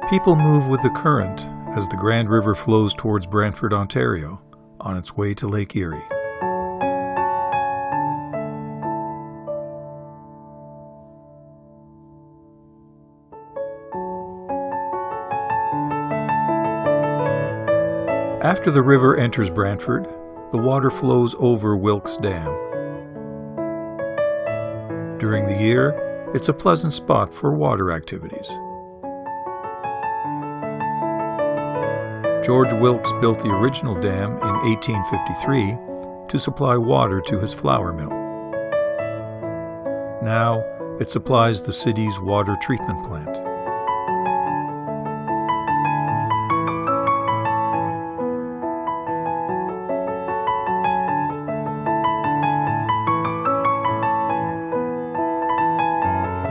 People move with the current as the Grand River flows towards Brantford, Ontario, on its way to Lake Erie. After the river enters Brantford, the water flows over Wilkes Dam. During the year, it's a pleasant spot for water activities. George Wilkes built the original dam in 1853 to supply water to his flour mill. Now, it supplies the city's water treatment plant.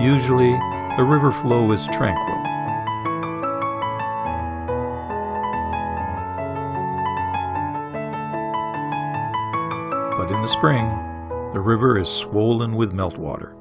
Usually, the river flow is tranquil. But in the spring, the river is swollen with meltwater.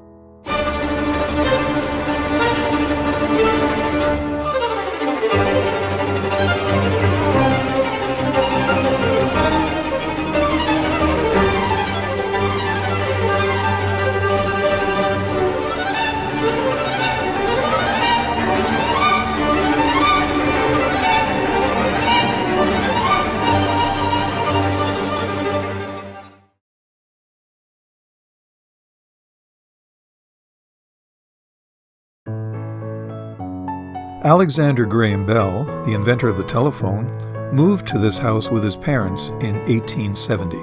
Alexander Graham Bell, the inventor of the telephone, moved to this house with his parents in 1870.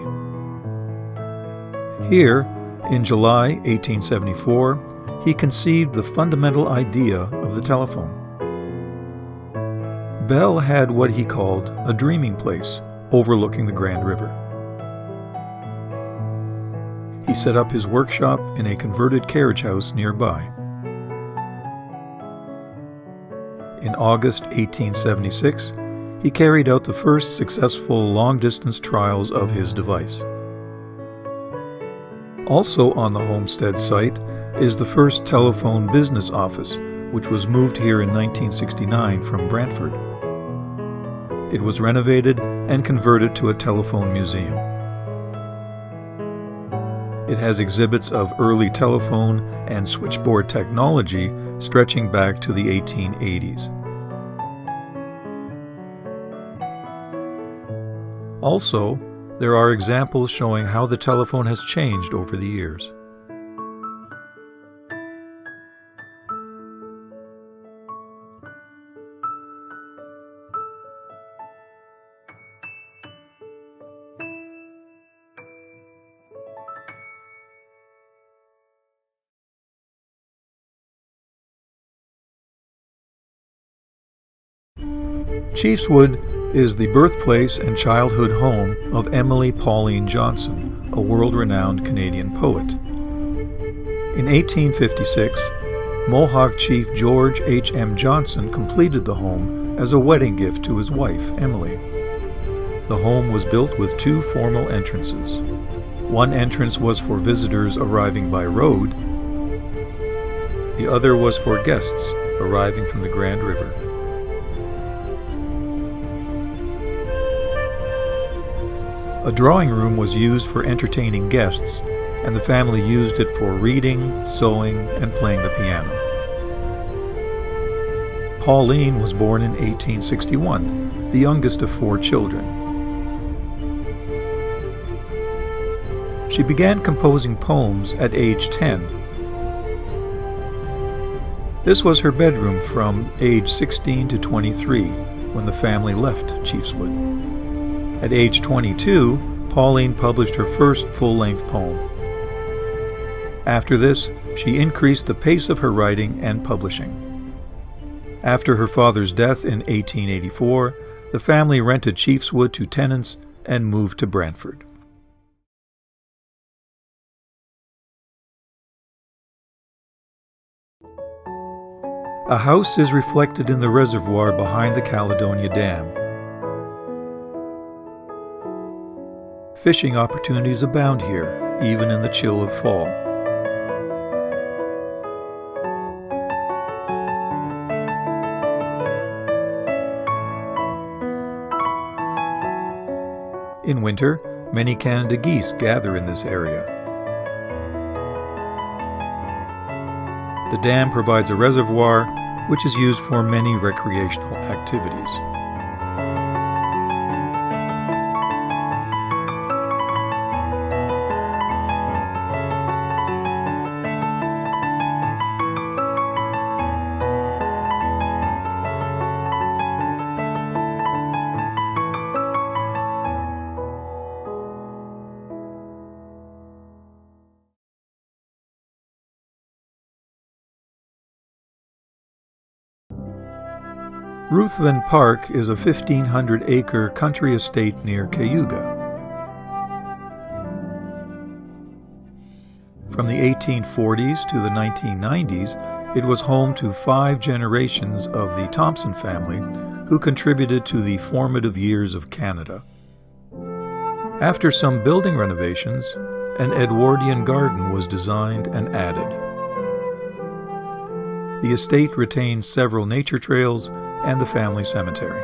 Here, in July 1874, he conceived the fundamental idea of the telephone. Bell had what he called a dreaming place overlooking the Grand River. He set up his workshop in a converted carriage house nearby. In August 1876, he carried out the first successful long-distance trials of his device. Also on the homestead site is the first telephone business office, which was moved here in 1969 from Brantford. It was renovated and converted to a telephone museum. It has exhibits of early telephone and switchboard technology stretching back to the 1880s. Also, there are examples showing how the telephone has changed over the years. Chiefswood is the birthplace and childhood home of Emily Pauline Johnson, a world-renowned Canadian poet. In 1856, Mohawk Chief George H.M. Johnson completed the home as a wedding gift to his wife, Emily. The home was built with two formal entrances. One entrance was for visitors arriving by road. The other was for guests arriving from the Grand River. A drawing room was used for entertaining guests, and the family used it for reading, sewing, and playing the piano. Pauline was born in 1861, the youngest of 4 children. She began composing poems at age 10. This was her bedroom from age 16 to 23, when the family left Chiefswood. At age 22, Pauline published her first full-length poem. After this, she increased the pace of her writing and publishing. After her father's death in 1884, the family rented Chiefswood to tenants and moved to Brantford. A house is reflected in the reservoir behind the Caledonia Dam. Fishing opportunities abound here, even in the chill of fall. winter, many Canada geese gather in this area. The dam provides a reservoir which is used for many recreational activities. Ruthven Park is a 1,500-acre country estate near Cayuga. From the 1840s to the 1990s, it was home to 5 generations of the Thompson family, who contributed to the formative years of Canada. After some building renovations, an Edwardian garden was designed and added. The estate retains several nature trails and the family cemetery.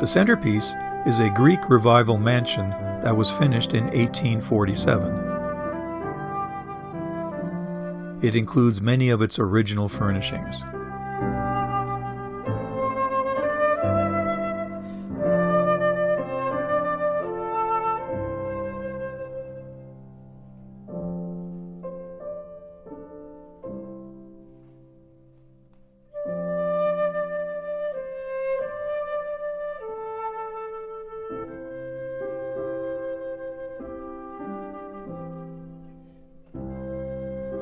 The centerpiece is a Greek Revival mansion that was finished in 1847. It includes many of its original furnishings.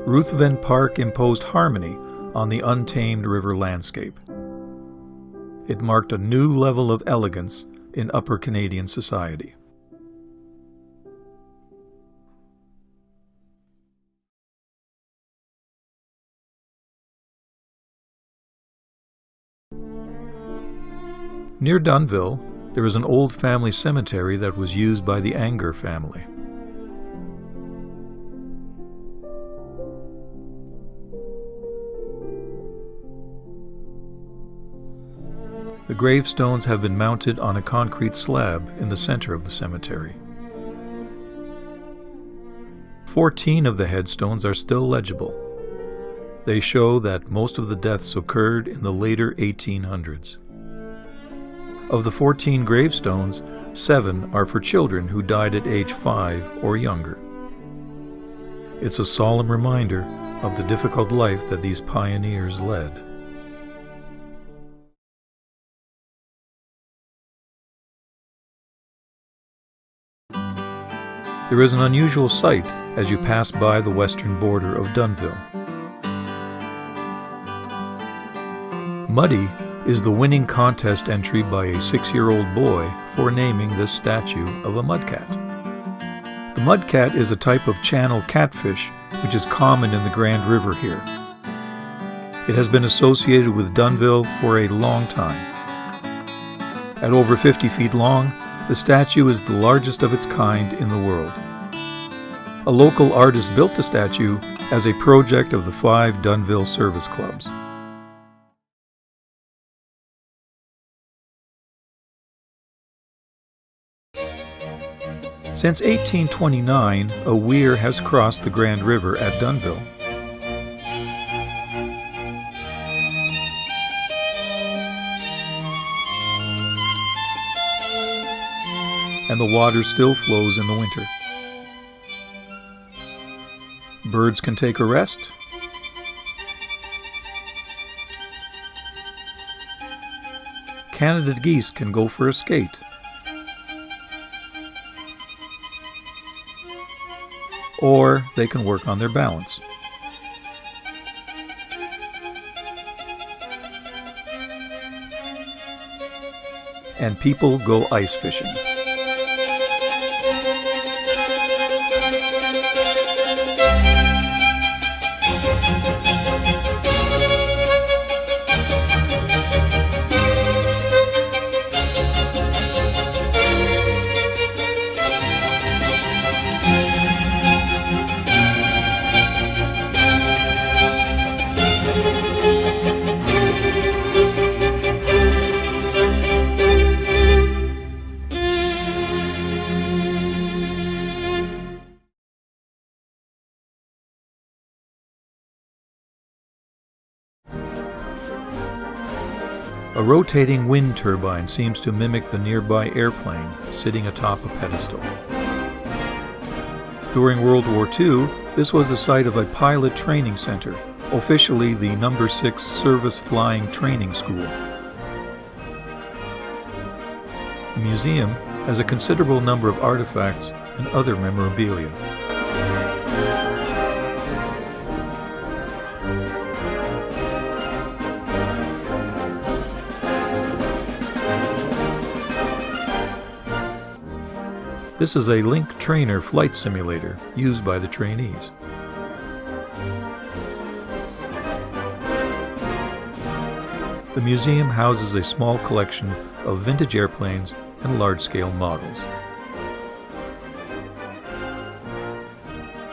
Ruthven Park imposed harmony on the untamed river landscape. It marked a new level of elegance in Upper Canadian society. Near Dunnville, there is an old family cemetery that was used by the Anger family. The gravestones have been mounted on a concrete slab in the center of the cemetery. 14 of the headstones are still legible. They show that most of the deaths occurred in the later 1800s. Of the 14 gravestones, 7 are for children who died at age 5 or younger. It's a solemn reminder of the difficult life that these pioneers led. There is an unusual sight as you pass by the western border of Dunnville. Muddy is the winning contest entry by a 6-year-old boy for naming this statue of a mudcat. The mudcat is a type of channel catfish which is common in the Grand River here. It has been associated with Dunnville for a long time. At over 50 feet long, the statue is the largest of its kind in the world. A local artist built the statue as a project of the 5 Dunnville service clubs. Since 1829, a weir has crossed the Grand River at Dunnville. And the water still flows in the winter. Birds can take a rest. Canada geese can go for a skate. Or they can work on their balance. And people go ice fishing. A rotating wind turbine seems to mimic the nearby airplane sitting atop a pedestal. During World War II, this was the site of a pilot training center, officially the No. 6 Service Flying Training School. The museum has a considerable number of artifacts and other memorabilia. This is a Link Trainer flight simulator used by the trainees. The museum houses a small collection of vintage airplanes and large-scale models.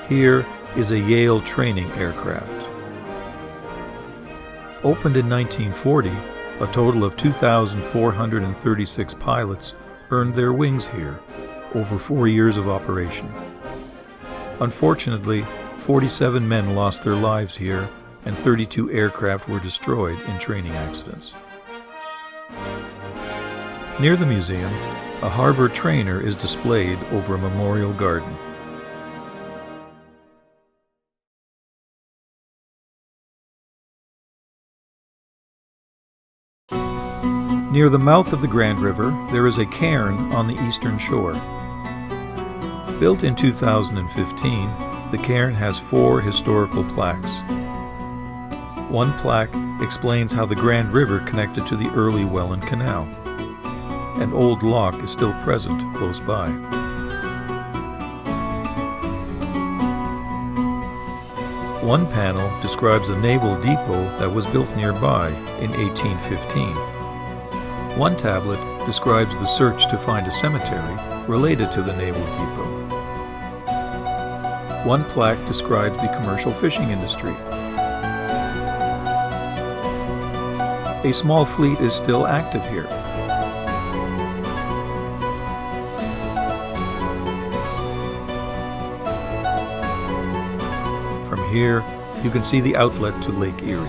Here is a Yale training aircraft. Opened in 1940, a total of 2,436 pilots earned their wings here over 4 years of operation. Unfortunately, 47 men lost their lives here and 32 aircraft were destroyed in training accidents. Near the museum, a Harvard trainer is displayed over a memorial garden. Near the mouth of the Grand River, there is a cairn on the eastern shore. Built in 2015, the cairn has 4 historical plaques. One plaque explains how the Grand River connected to the early Welland Canal. An old lock is still present close by. One panel describes a naval depot that was built nearby in 1815. One tablet describes the search to find a cemetery related to the naval depot. One plaque describes the commercial fishing industry. A small fleet is still active here. From here, you can see the outlet to Lake Erie.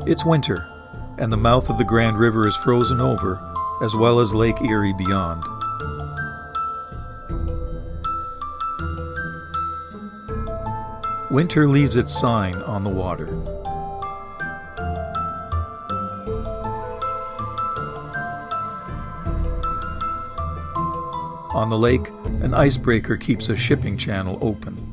It's winter, and the mouth of the Grand River is frozen over, as well as Lake Erie beyond. Winter leaves its sign on the water. On the lake, an icebreaker keeps a shipping channel open.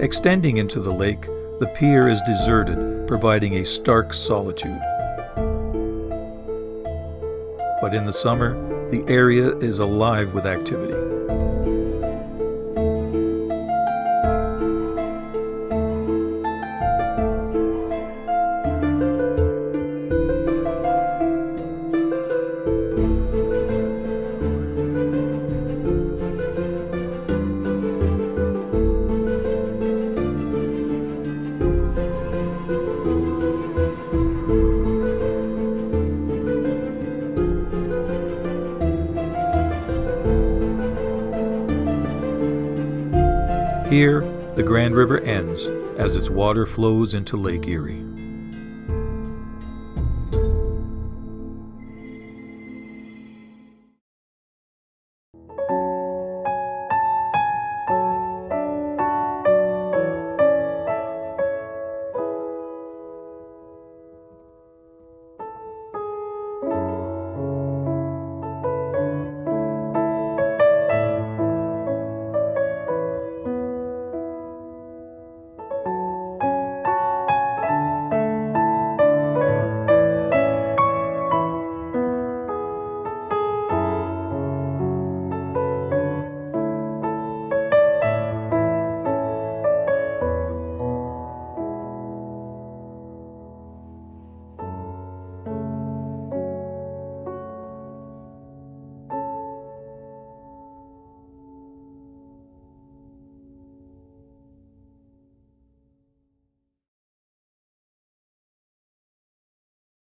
Extending into the lake, the pier is deserted, providing a stark solitude. But in the summer, the area is alive with activity. Here, the Grand River ends as its water flows into Lake Erie.